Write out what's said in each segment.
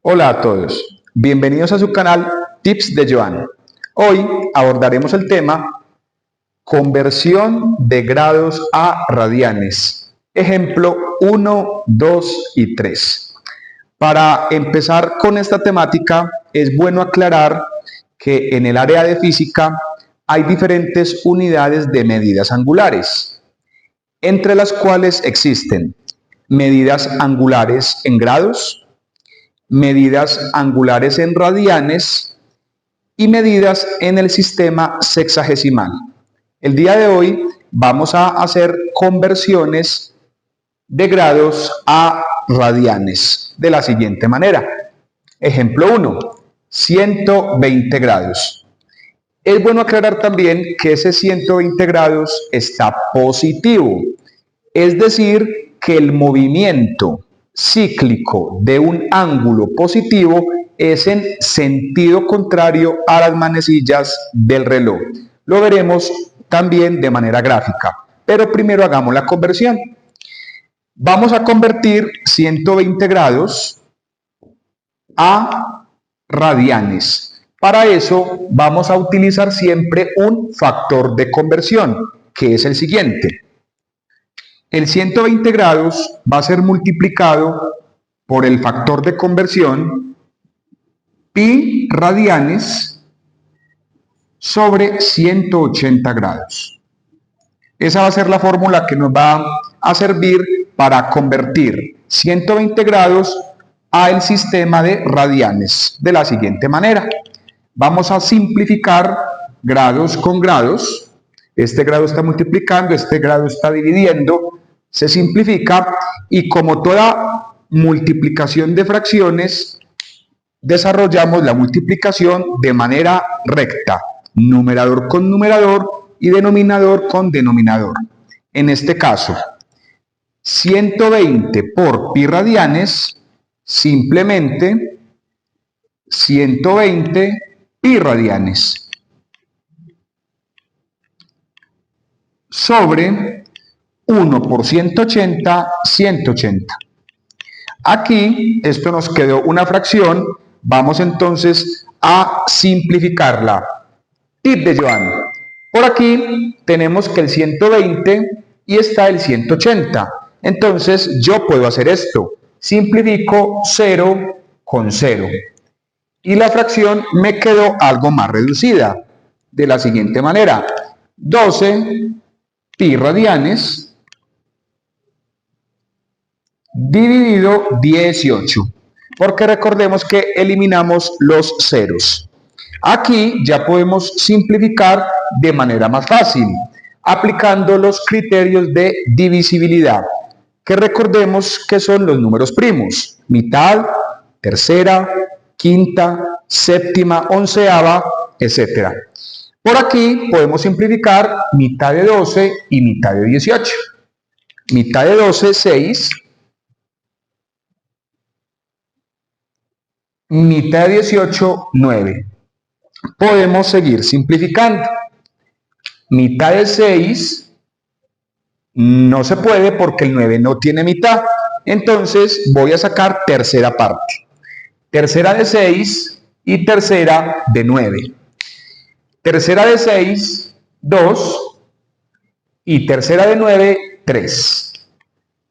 Hola a todos, bienvenidos a su canal Tips de Joan. Hoy abordaremos el tema conversión de grados a radianes. Ejemplo 1, 2 y 3. Para empezar con esta temática es bueno aclarar que en el área de física hay diferentes unidades de medidas angulares, entre las cuales existen medidas angulares en grados, medidas angulares en radianes y medidas en el sistema sexagesimal. El día de hoy vamos a hacer conversiones de grados a radianes de la siguiente manera. Ejemplo 1, 120 grados. Es bueno aclarar también que ese 120 grados está positivo, es decir, que el movimiento cíclico de un ángulo positivo es en sentido contrario a las manecillas del reloj. Lo veremos también de manera gráfica, pero primero hagamos la conversión. Vamos a convertir 120 grados a radianes. Para eso vamos a utilizar siempre un factor de conversión, que es el siguiente. El 120 grados va a ser multiplicado por el factor de conversión pi radianes sobre 180 grados. Esa va a ser la fórmula que nos va a servir para convertir 120 grados al sistema de radianes de la siguiente manera. Vamos a simplificar grados con grados. Este grado está multiplicando, este grado está dividiendo. Se simplifica y como toda multiplicación de fracciones, desarrollamos la multiplicación de manera recta, numerador con numerador y denominador con denominador. En este caso, 120 por pi radianes, simplemente 120 pi radianes sobre 1 por 180, 180. Aquí, esto nos quedó una fracción. Vamos entonces a simplificarla. Tip de Joan. Por aquí tenemos que el 120 y está el 180. Entonces yo puedo hacer esto. Simplifico 0 con 0. Y la fracción me quedó algo más reducida. De la siguiente manera. 12 pi radianes dividido 18, porque recordemos que eliminamos los ceros. Aquí ya podemos simplificar de manera más fácil, aplicando los criterios de divisibilidad, que recordemos que son los números primos, mitad, tercera, quinta, séptima, onceava, etc. Por aquí podemos simplificar mitad de 12 y mitad de 18. Mitad de 12, 6. Mitad de 18, 9. Podemos seguir simplificando. Mitad de 6 no se puede porque el 9 no tiene mitad. Entonces voy a sacar tercera parte. Tercera de 6 y tercera de 9. Tercera de 6, 2. Y tercera de 9, 3.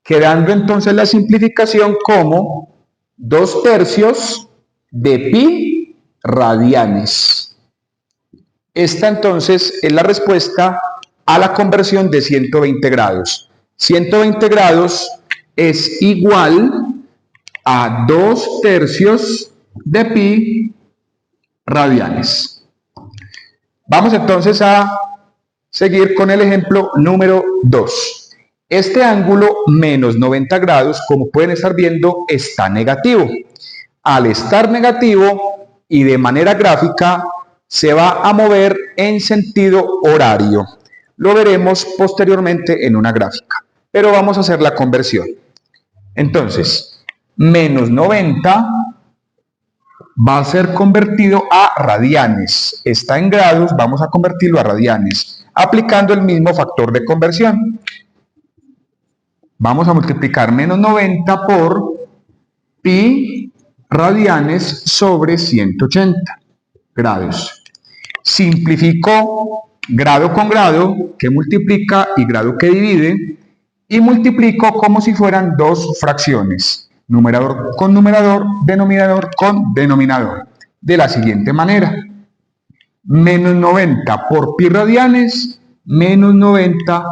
Quedando entonces la simplificación como 2 tercios de pi radianes. Esta entonces es la respuesta a la conversión de 120 grados. 120 grados es igual a 2 tercios de pi radianes. Vamos entonces a seguir con el ejemplo número 2. Este ángulo menos 90 grados, como pueden estar viendo, está negativo. Al estar negativo y de manera gráfica, se va a mover en sentido horario. Lo veremos posteriormente en una gráfica, pero vamos a hacer la conversión. Entonces, menos 90 va a ser convertido a radianes. Está en grados, vamos a convertirlo a radianes, aplicando el mismo factor de conversión. Vamos a multiplicar menos 90 por pi radianes sobre 180 grados. Simplifico grado con grado, que multiplica, y grado que divide, y multiplico como si fueran dos fracciones, numerador con numerador, denominador con denominador, de la siguiente manera: menos 90 por pi radianes, menos 90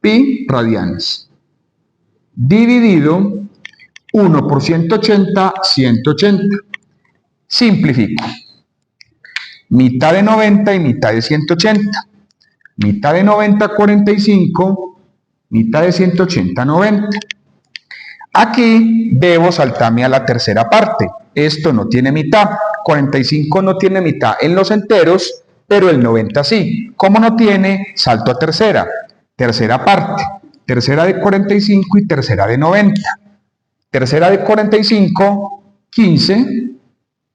pi radianes, dividido 1 por 180, 180. Simplifico. Mitad de 90 y mitad de 180. Mitad de 90, 45. Mitad de 180, 90. Aquí debo saltarme a la tercera parte. Esto no tiene mitad. 45 no tiene mitad en los enteros, pero el 90 sí. ¿Cómo no tiene? Salto a tercera. Tercera parte. Tercera de 45 y tercera de 90. Tercera de 45, 15.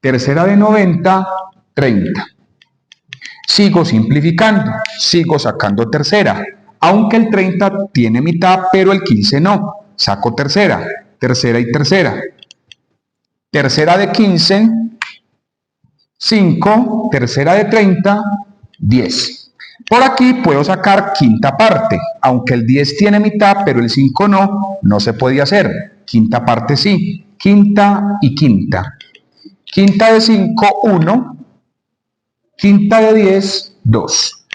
Tercera de 90, 30. Sigo simplificando. Sigo sacando tercera. Aunque el 30 tiene mitad, pero el 15 no. Saco tercera. Tercera y tercera. Tercera de 15, 5. Tercera de 30, 10. Por aquí puedo sacar quinta parte. Aunque el 10 tiene mitad, pero el 5 no, no se puede hacer. Quinta parte sí. Quinta y quinta. Quinta de 5, 1. Quinta de 10, 2.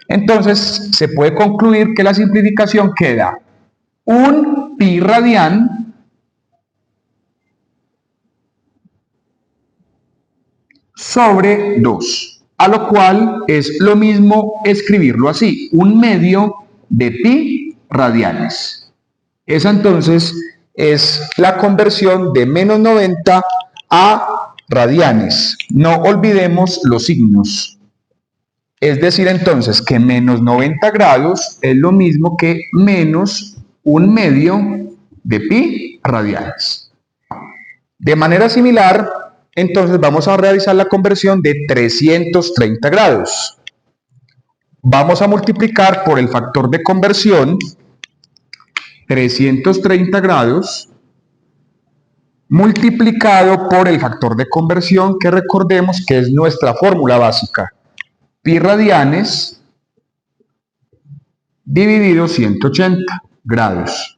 Entonces se puede concluir que la simplificación queda un pi radian sobre 2, a lo cual es lo mismo escribirlo así: un medio de pi radianes. Esa entonces es la conversión de menos 90 a radianes. No olvidemos los signos. Es decir, entonces, que menos 90 grados es lo mismo que menos un medio de pi radianes. De manera similar, entonces vamos a realizar la conversión de 330 grados. Vamos a multiplicar por el factor de conversión 330 grados multiplicado por el factor de conversión, que recordemos que es nuestra fórmula básica: pi radianes dividido 180 grados.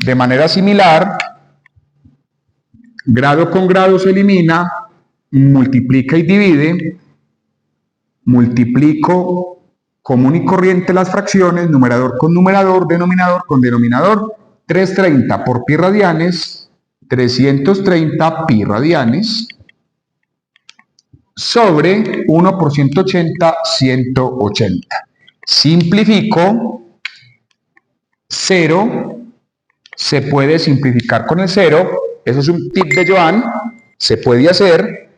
De manera similar, grado con grado se elimina, multiplica y divide, multiplico común y corriente las fracciones, numerador con numerador, denominador con denominador. 330 por pi radianes, 330 pi radianes, sobre 1 por 180, 180. Simplifico. 0 se puede simplificar con el 0. Eso es un tip de Joan. Se puede hacer.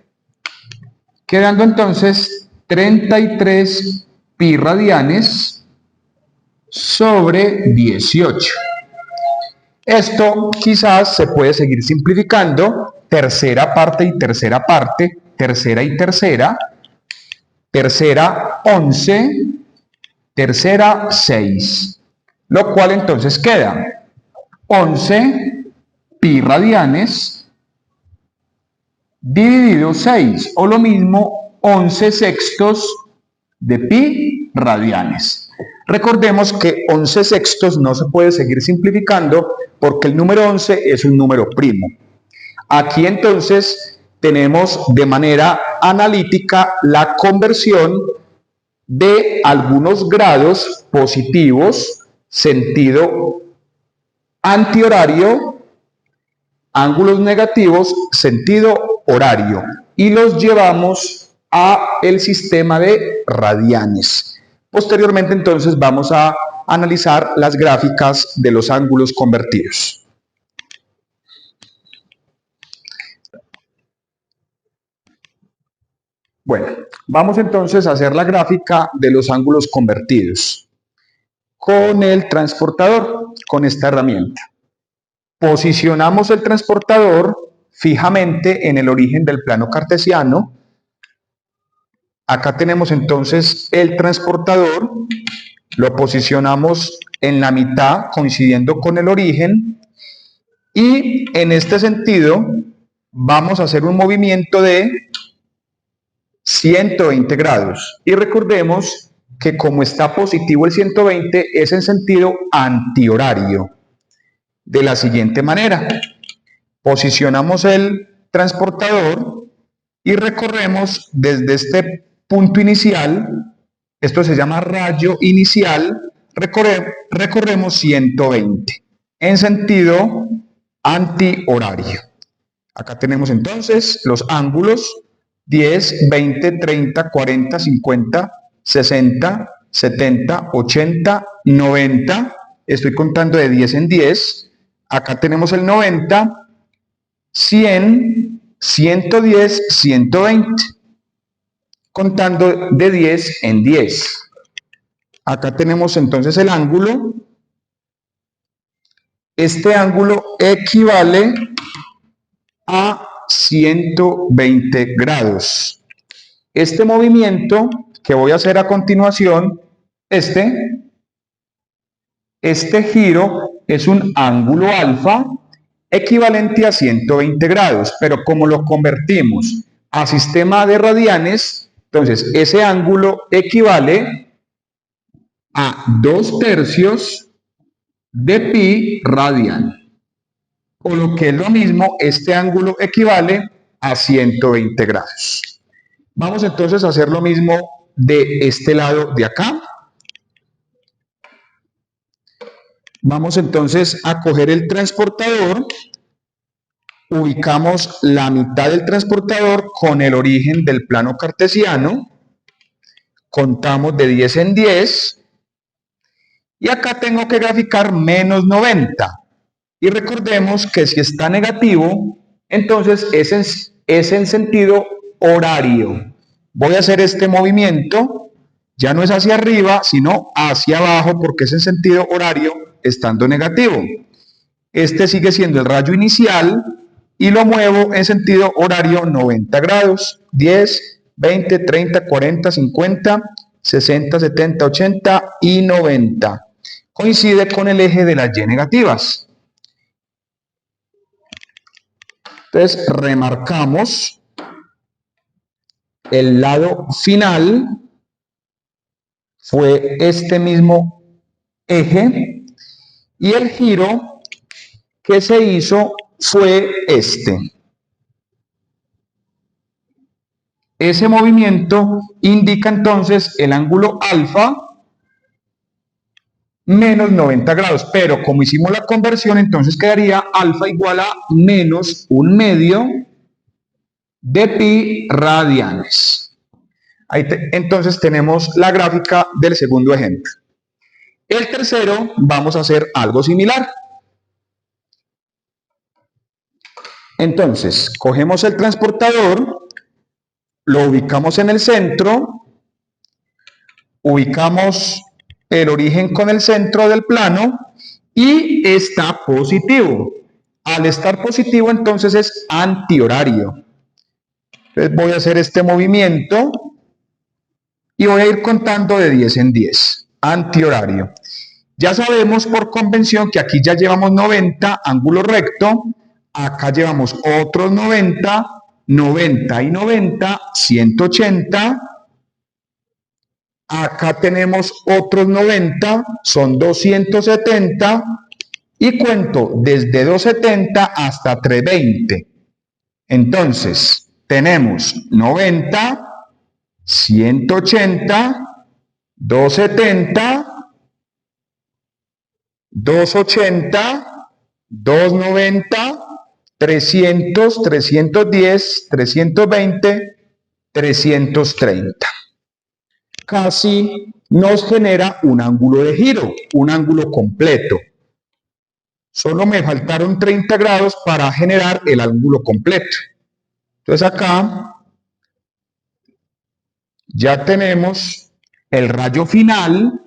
Quedando entonces 33 pi radianes sobre 18. Esto quizás se puede seguir simplificando. Tercera parte y tercera parte. Tercera y tercera. Tercera 11. Tercera 6. Lo cual entonces queda 11 pi radianes dividido 6, o lo mismo 11 sextos de pi radianes. Recordemos que 11 sextos no se puede seguir simplificando porque el número 11 es un número primo. Aquí entonces tenemos de manera analítica la conversión de algunos grados positivos, sentido antihorario, ángulos negativos, sentido horario, y los llevamos a el sistema de radianes. Posteriormente entonces vamos a analizar las gráficas de los ángulos convertidos. Bueno, vamos entonces a hacer la gráfica de los ángulos convertidos con el transportador, con esta herramienta. Posicionamos el transportador fijamente en el origen del plano cartesiano. Acá tenemos entonces el transportador lo posicionamos en la mitad, coincidiendo con el origen, y en este sentido vamos a hacer un movimiento de 120 grados. Y recordemos que como está positivo el 120, es en sentido antihorario. De la siguiente manera, posicionamos el transportador y recorremos desde este punto inicial, esto se llama rayo inicial, recorremos 120 en sentido antihorario. Acá tenemos entonces los ángulos 10, 20, 30, 40, 50, 60, 70, 80, 90. Estoy contando de 10 en 10. Acá tenemos el 90, 100, 110, 120. Contando de 10 en 10. Acá tenemos entonces el ángulo. Este ángulo equivale a 120 grados. Este movimiento que voy a hacer a continuación, este giro es un ángulo alfa equivalente a 120 grados, pero como lo convertimos a sistema de radianes, entonces ese ángulo equivale a 2/3 de pi radian. O lo que es lo mismo, este ángulo equivale a 120 grados. Vamos entonces a hacer lo mismo de este lado de acá. Vamos entonces a coger el transportador, ubicamos la mitad del transportador con el origen del plano cartesiano, contamos de 10 en 10, y acá tengo que graficar menos 90. Y recordemos que si está negativo, entonces es en sentido horario. Voy a hacer este movimiento, ya no es hacia arriba, sino hacia abajo, porque es en sentido horario, estando negativo. Este sigue siendo el rayo inicial y lo muevo en sentido horario 90 grados, 10, 20, 30, 40, 50, 60, 70, 80 y 90. Coincide con el eje de las Y negativas. Entonces, remarcamos el lado final, fue este mismo eje, y el giro que se hizo fue este. Ese movimiento indica entonces el ángulo alfa menos 90 grados, pero como hicimos la conversión, entonces quedaría alfa igual a menos 1/2 de pi radianes. Entonces tenemos la gráfica del segundo ejemplo. El tercero vamos a hacer algo similar. Entonces, cogemos el transportador, lo ubicamos en el centro, ubicamos el origen con el centro del plano y está positivo. Al estar positivo, entonces es antihorario. Entonces voy a hacer este movimiento y voy a ir contando de 10 en 10, antihorario. Ya sabemos por convención que aquí ya llevamos 90, ángulo recto, acá llevamos otros 90, 90 y 90, 180, acá tenemos otros 90, son 270, y cuento desde 270 hasta 320. Entonces, tenemos 90, 180, 270, 280, 290, 300, 310, 320, 330. Casi nos genera un ángulo de giro, un ángulo completo. Solo me faltaron 30 grados para generar el ángulo completo. Entonces acá ya tenemos el rayo final.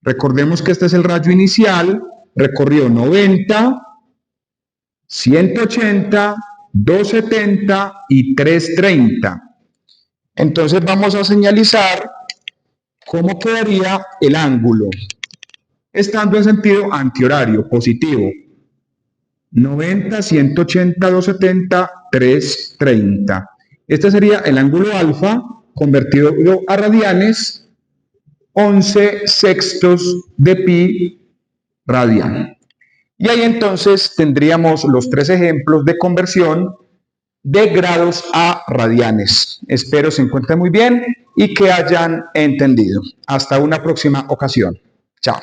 Recordemos que este es el rayo inicial. Recorrió 90, 180, 270 y 330. Entonces vamos a señalizar ¿Cómo quedaría el ángulo? Estando en sentido antihorario, positivo. 90, 180, 270, 330. Este sería el ángulo alfa convertido a radianes, 11 sextos de pi radian. Y ahí entonces tendríamos los tres ejemplos de conversión de grados a radianes. Espero se encuentren muy bien y que hayan entendido. Hasta una próxima ocasión. Chao.